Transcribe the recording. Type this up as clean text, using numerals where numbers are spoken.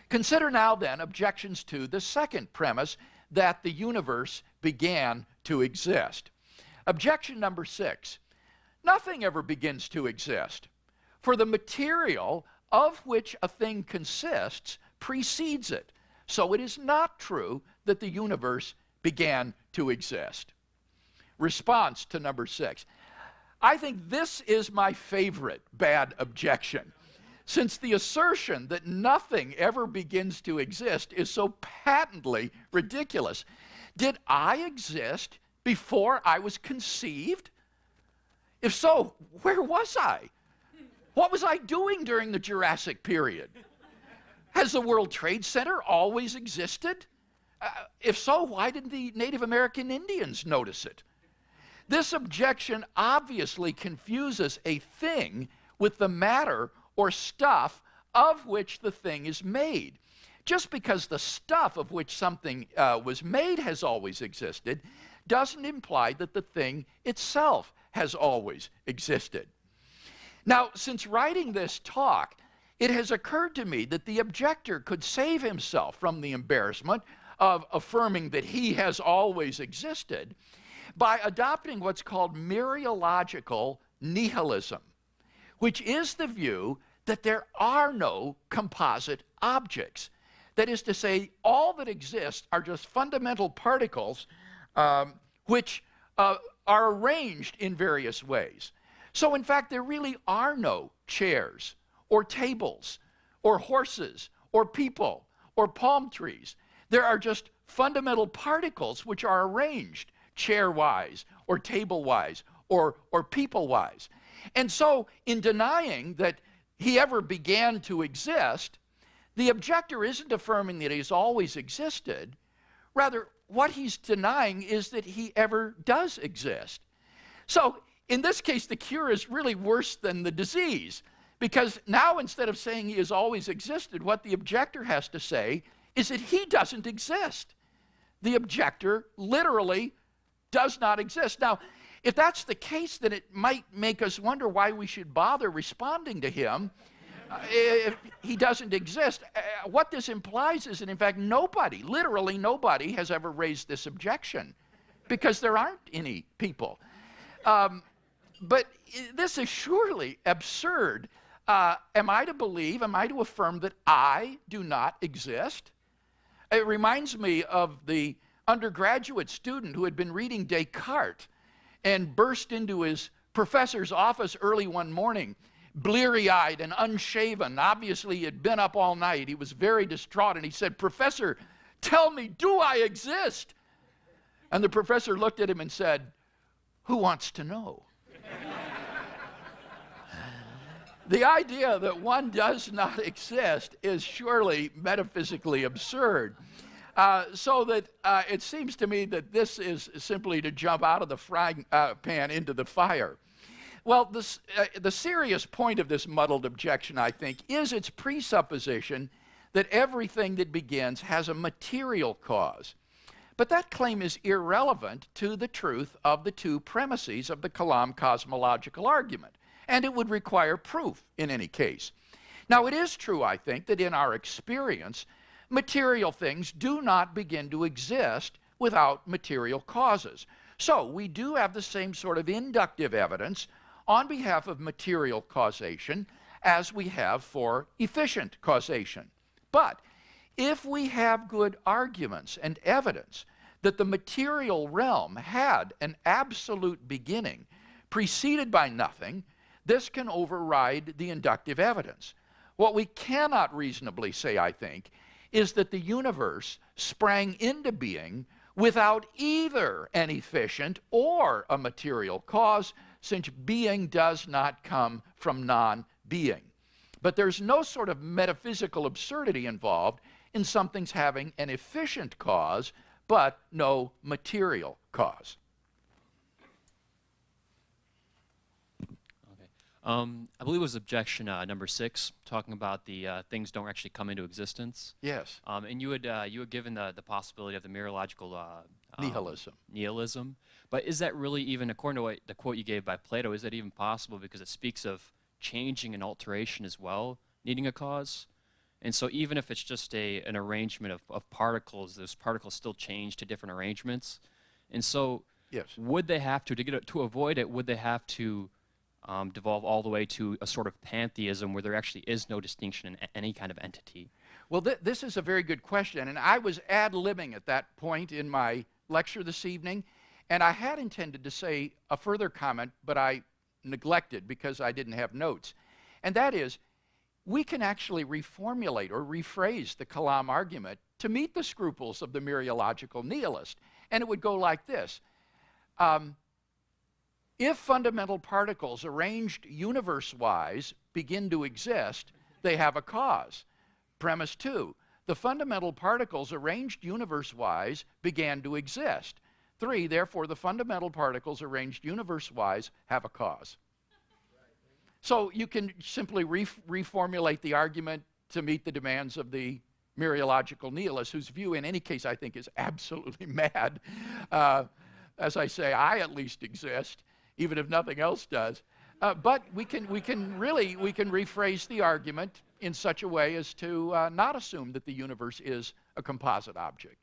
Consider now then objections to the second premise, that the universe began to exist. Objection number 6. Nothing ever begins to exist, for the material of which a thing consists precedes it. So it is not true that the universe began to exist. Response to number 6. I think this is my favorite bad objection, since the assertion that nothing ever begins to exist is so patently ridiculous. Did I exist before I was conceived? If so, where was I? What was I doing during the Jurassic period? Has the World Trade Center always existed? If so, why didn't the Native American Indians notice it? This objection obviously confuses a thing with the matter or stuff of which the thing is made. Just because the stuff of which something was made has always existed doesn't imply that the thing itself has always existed. Now, since writing this talk, it has occurred to me that the objector could save himself from the embarrassment of affirming that he has always existed by adopting what's called mereological nihilism, which is the view that there are no composite objects. That is to say, all that exists are just fundamental particles which are arranged in various ways. So in fact, there really are no chairs or tables or horses or people or palm trees. There are just fundamental particles which are arranged chair-wise or table-wise or people-wise. And so in denying that he ever began to exist, the objector isn't affirming that he's always existed. Rather, what he's denying is that he ever does exist. So in this case, the cure is really worse than the disease, because now instead of saying he has always existed, what the objector has to say is that he doesn't exist. The objector literally does not exist. Now, if that's the case, then it might make us wonder why we should bother responding to him if he doesn't exist. What this implies is that, in fact, nobody, literally nobody, has ever raised this objection, because there aren't any people. But this is surely absurd. Am I to believe, am I to affirm that I do not exist? It reminds me of the undergraduate student who had been reading Descartes and burst into his professor's office early one morning, bleary-eyed and unshaven. Obviously, he had been up all night. He was very distraught, and he said, "Professor, tell me, do I exist?" And the professor looked at him and said, "Who wants to know?" The idea that one does not exist is surely metaphysically absurd. So that it seems to me that this is simply to jump out of the frying pan into the fire. Well, the serious point of this muddled objection, I think, is its presupposition that everything that begins has a material cause. But that claim is irrelevant to the truth of the two premises of the Kalam Cosmological Argument, and it would require proof in any case. Now, it is true, I think, that in our experience, material things do not begin to exist without material causes. So we do have the same sort of inductive evidence on behalf of material causation as we have for efficient causation. But if we have good arguments and evidence that the material realm had an absolute beginning preceded by nothing, this can override the inductive evidence. What we cannot reasonably say, I think, is that the universe sprang into being without either an efficient or a material cause, since being does not come from non-being. But there's no sort of metaphysical absurdity involved in something's having an efficient cause, but no material cause. I believe it was objection number 6, talking about the things don't actually come into existence. Yes. And you had given the possibility of the mereological nihilism. But is that really even, according to the quote you gave by Plato, is that even possible? Because it speaks of changing and alteration as well, needing a cause. And so even if it's just an arrangement of particles, those particles still change to different arrangements. And so yes. Would they have to avoid it, would they have to devolve all the way to a sort of pantheism where there actually is no distinction in any kind of entity? Well, this is a very good question, and I was ad-libbing at that point in my lecture this evening, and I had intended to say a further comment, but I neglected because I didn't have notes. And that is, we can actually reformulate or rephrase the Kalam argument to meet the scruples of the mereological nihilist. And it would go like this. If fundamental particles arranged universe-wise begin to exist, they have a cause. Premise 2, the fundamental particles arranged universe-wise began to exist. 3, therefore, the fundamental particles arranged universe-wise have a cause. So you can simply reformulate the argument to meet the demands of the mereological nihilist, whose view in any case I think is absolutely mad. As I say, I at least exist, even if nothing else does. But we can rephrase the argument in such a way as to not assume that the universe is a composite object.